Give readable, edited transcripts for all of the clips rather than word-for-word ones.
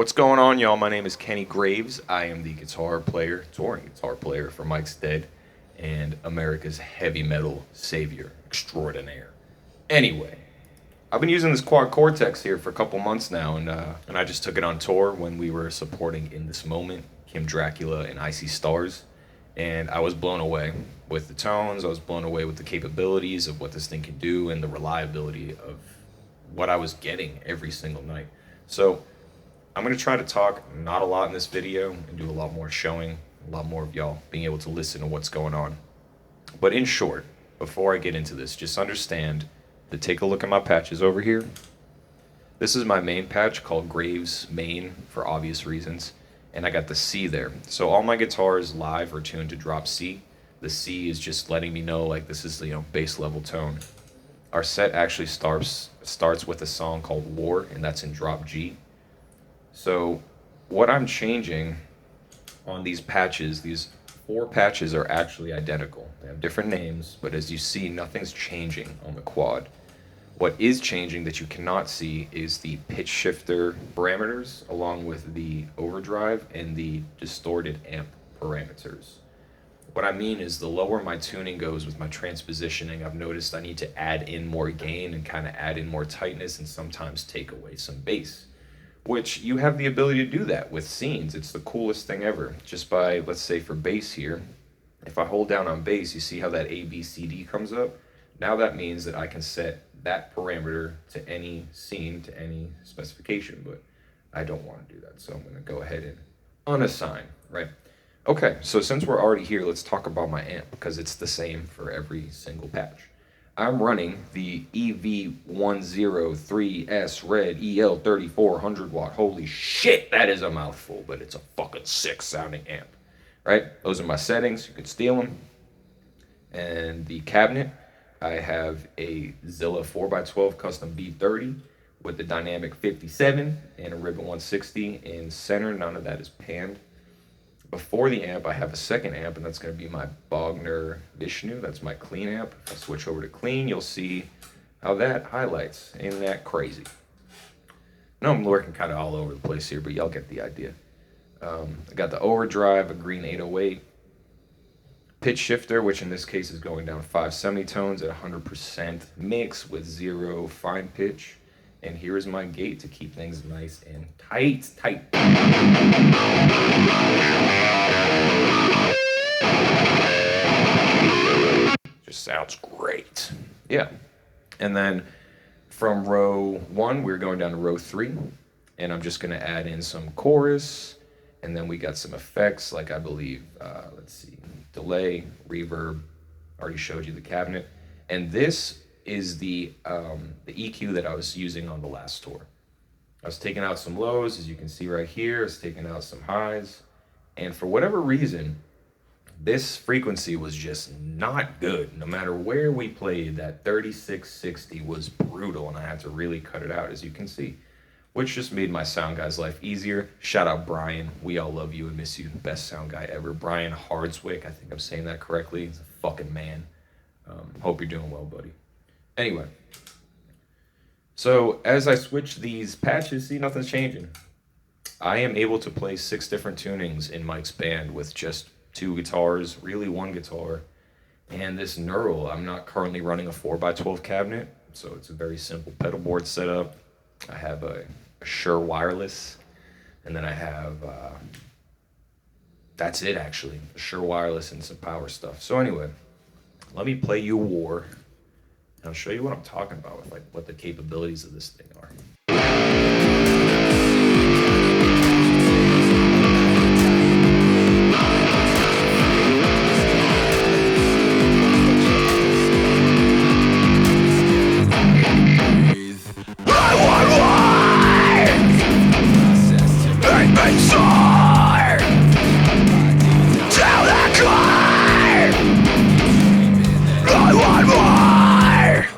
What's going on, y'all? My name is Kenny Graves. I am the touring guitar player for Mike's Dead and America's heavy metal savior extraordinaire. Anyway, I've been using this quad Cortex here for a couple months now, and I just took it on tour when we were supporting In This Moment, Kim Dracula, and Icy Stars, and I was blown away with the tones. I was blown away with the capabilities of what this thing can do and the reliability of what I was getting every single night. So I'm going to try to talk not a lot in this video and do a lot more showing, a lot more of y'all being able to listen to what's going on. But in short, before I get into this, just understand that take a look at my patches over here. This is my main patch called Graves Main for obvious reasons, and I got the C there. So all my guitars live are tuned to drop C. The C is just letting me know like this is the bass level tone. Our set actually starts with a song called War, and that's in drop G. So what I'm changing on these patches, these 4 patches are actually identical. They have different names, but as you see, nothing's changing on the quad. What is changing that you cannot see is the pitch shifter parameters, along with the overdrive and the distorted amp parameters. What I mean is the lower my tuning goes with my transpositioning, I've noticed I need to add in more gain and kind of add in more tightness and sometimes take away some bass. Which you have the ability to do that with scenes. It's the coolest thing ever. Just by, let's say for bass here, if I hold down on bass, you see how that A, B, C, D comes up? Now that means that I can set that parameter to any scene, to any specification, but I don't want to do that. So I'm going to go ahead and unassign, right? Okay, so since we're already here, let's talk about my amp because it's the same for every single patch. I'm running the EV103S Red EL34 100 watt. Holy shit, that is a mouthful, but it's a fucking sick sounding amp, right? Those are my settings. You can steal them. And the cabinet, I have a Zilla 4x12 custom B30 with the dynamic 57 and a ribbon 160 in center. None of that is panned. Before the amp, I have a second amp, and that's going to be my Bogner Vishnu. That's my clean amp. If I switch over to clean, you'll see how that highlights. Ain't that crazy? No, I'm working kind of all over the place here, but y'all get the idea. I got the overdrive, a green 808. Pitch shifter, which in this case is going down 5 semitones at 100% mix with 0 fine pitch. And here is my gate to keep things nice and tight. Just sounds great. Yeah. And then from row 1, we're going down to row 3. And I'm just going to add in some chorus. And then we got some effects like I believe, let's see, delay, reverb. Already showed you the cabinet. And this is the EQ that I was using on the last tour. I was taking out some lows, as you can see right here. I was taking out some highs. And for whatever reason, this frequency was just not good. No matter where we played, that 3660 was brutal, and I had to really cut it out, as you can see, which just made my sound guy's life easier. Shout out Brian. We all love you and miss you. Best sound guy ever. Brian Hardswick. I think I'm saying that correctly. He's a fucking man. Hope you're doing well, buddy. Anyway, so as I switch these patches, see, nothing's changing. I am able to play 6 different tunings in Mike's band with just 2 guitars, really 1 guitar, and this neural. I'm not currently running a 4x12 cabinet, so it's a very simple pedal board setup. I have a Shure wireless, and then I have, that's it actually, a Shure wireless and some power stuff. So anyway, let me play you War. I'll show you what I'm talking about with like what the capabilities of this thing are.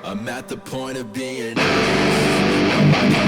I'm at the point of being honest. Nobody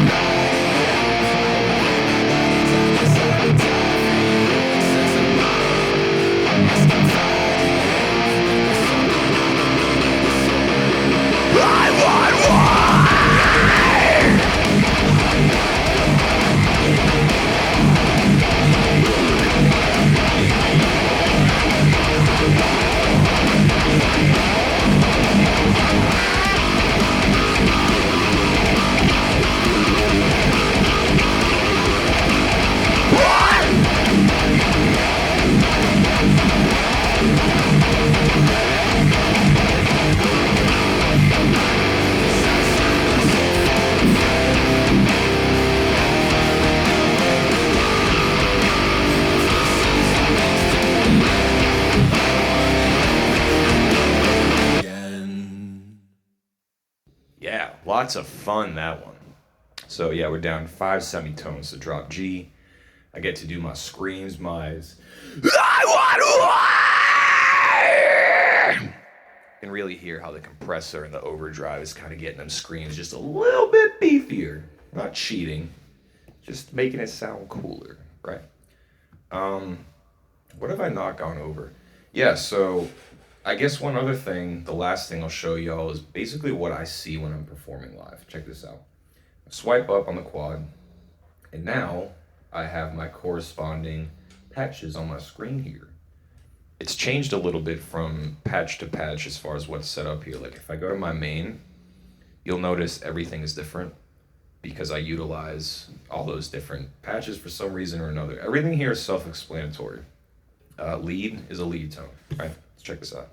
Lots of fun, that one. So yeah, we're down 5 semitones to drop G. I get to do my screams, I want. You can really hear how the compressor and the overdrive is kind of getting them screams just a little bit beefier. Not cheating, just making it sound cooler, right? What have I not gone over? Yeah, so I guess one other thing, the last thing I'll show y'all is basically what I see when I'm performing live. Check this out. Swipe up on the quad, and now I have my corresponding patches on my screen here. It's changed a little bit from patch to patch as far as what's set up here. Like if I go to my main, you'll notice everything is different because I utilize all those different patches for some reason or another. Everything here is self-explanatory. Lead is a lead tone. All right, let's check this out.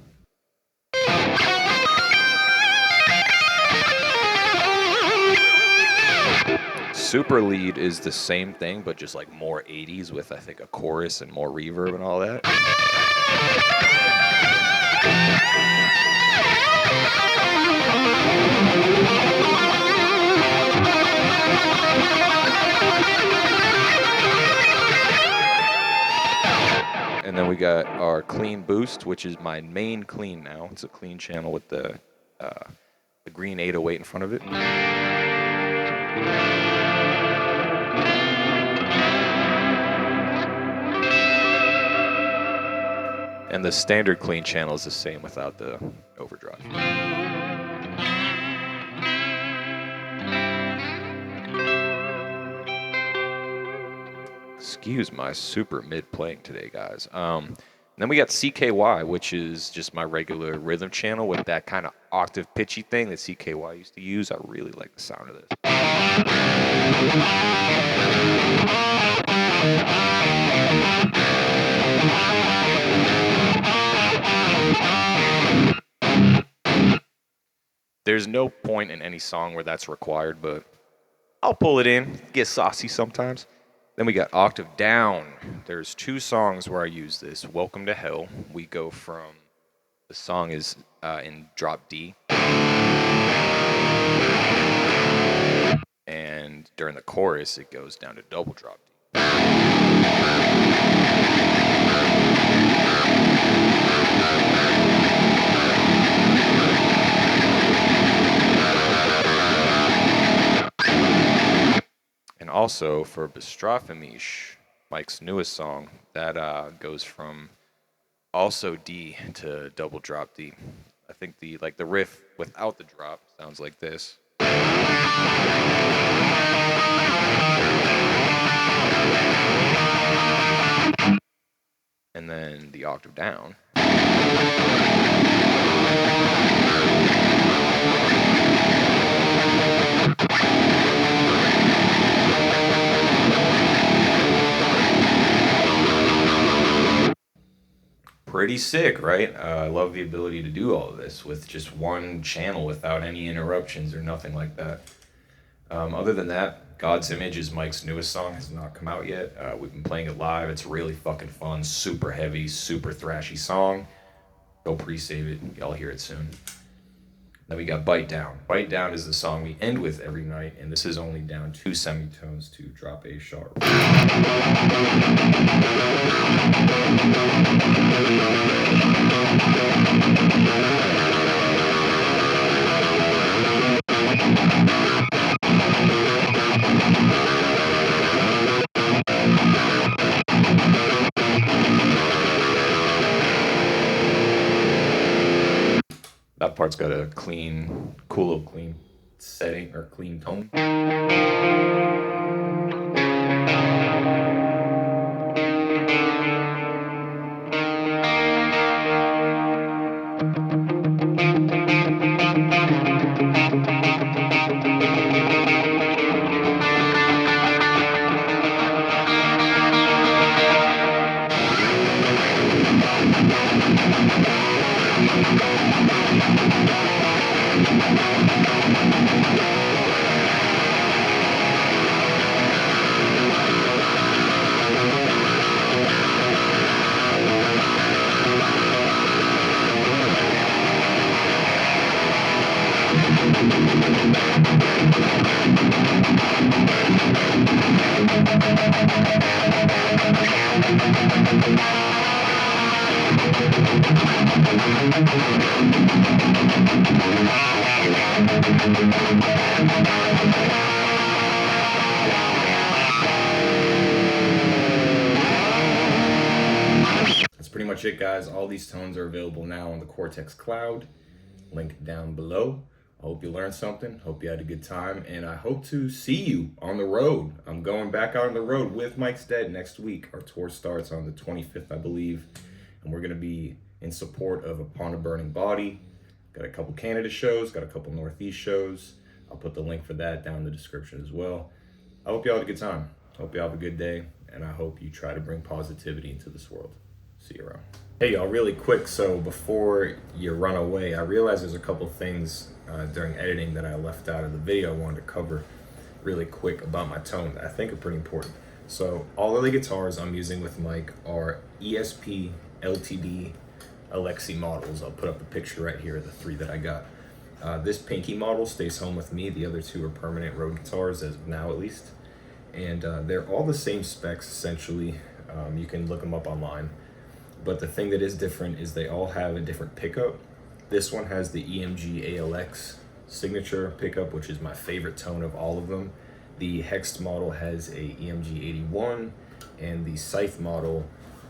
Super lead is the same thing, but just like more 80s with, I think, a chorus and more reverb and all that. And then we got our clean boost, which is my main clean now. It's a clean channel with the green 808 in front of it. And the standard clean channel is the same without the overdrive. Excuse my super mid playing today, guys. Then we got CKY, which is just my regular rhythm channel with that kind of octave pitchy thing that CKY used to use. I really like the sound of this. There's no point in any song where that's required, but I'll pull it in, get saucy sometimes. Then we got octave down. There's 2 songs where I use this. Welcome to Hell. We go from, the song is in drop D. And during the chorus, it goes down to double drop D. And also for Bestrafamish, Mike's newest song, that goes from also D to double drop D. I think the riff without the drop sounds like this. And then the octave down. Pretty sick, right? I love the ability to do all of this with just one channel without any interruptions or nothing like that. Other than that, God's Image is Mike's newest song. Has not come out yet. We've been playing it live. It's really fucking fun. Super heavy, super thrashy song. Go pre-save it. Y'all hear it soon. Then we got Bite Down. Bite Down is the song we end with every night, and this is only down 2 semitones to drop A sharp. That part's got a clean, cool little clean setting or clean tone. much it, guys. All these tones are available now on the Cortex cloud. Link down below. I hope you learned something. Hope you had a good time. And I hope to see you on the road. I'm going back out on the road with Mike Stead next week. Our tour starts on the 25th, I believe. And we're going to be in support of Upon a Burning Body. Got a couple Canada shows. Got a couple Northeast shows. I'll put the link for that down in the description as well. I hope you all had a good time. Hope you have a good day. And I hope you try to bring positivity into this world. See you around. Hey y'all, really quick, so before you run away, I realize there's a couple things during editing that I left out of the video I wanted to cover really quick about my tone that I think are pretty important. So all of the guitars I'm using with Mike are ESP LTD Alexi models. I'll put up a picture right here of the 3 that I got. This Pinky model stays home with me. The other 2 are permanent road guitars, as of now at least. And they're all the same specs essentially. You can look them up online. But the thing that is different is they all have a different pickup. This one has the EMG ALX signature pickup, which is my favorite tone of all of them. The Hext model has a EMG 81, and the Scythe model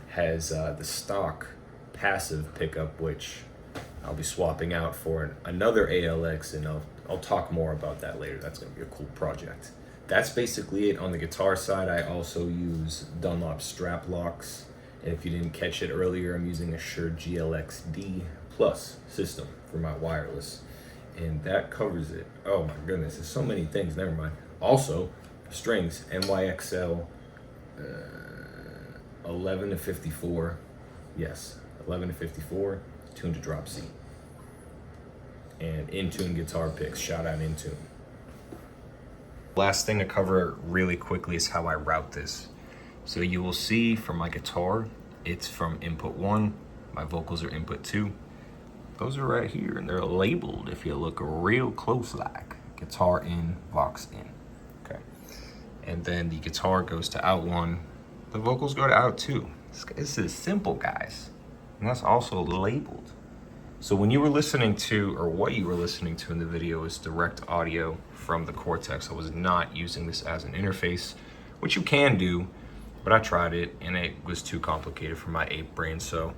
has the stock passive pickup, which I'll be swapping out for another ALX, and I'll talk more about that later. That's gonna be a cool project. That's basically it on the guitar side. I also use Dunlop strap locks. And if you didn't catch it earlier, I'm using a Shure GLX-D Plus system for my wireless. And that covers it. Oh my goodness, there's so many things, never mind. Also, strings, NYXL 11 to 54. Yes, 11 to 54, tuned to drop C. And in-tune guitar picks, shout out in-tune. Last thing to cover really quickly is how I route this. So you will see from my guitar, it's from input 1, my vocals are input 2. Those are right here, and they're labeled if you look real close like. Guitar in, Vox in, okay. And then the guitar goes to out 1, the vocals go to out 2. This is simple, guys, and that's also labeled. So when you were listening to, or what you were listening to in the video is direct audio from the Cortex. I was not using this as an interface, which you can do, but I tried it and it was too complicated for my ape brain, so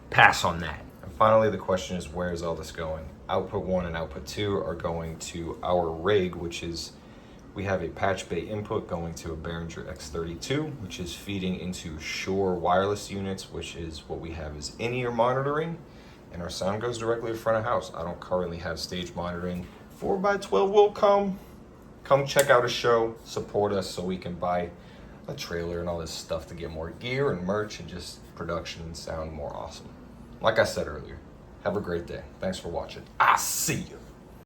pass on that. And finally, the question is, where is all this going? Output 1 and output 2 are going to our rig, which is, we have a patch bay input going to a Behringer X32, which is feeding into Shure wireless units, which is what we have as in-ear monitoring, and our sound goes directly to front of house. I don't currently have stage monitoring. 4x12 will come check out a show, support us so we can buy a trailer and all this stuff to get more gear and merch and just production and sound more awesome. Like I said earlier, have a great day. Thanks for watching. I see you.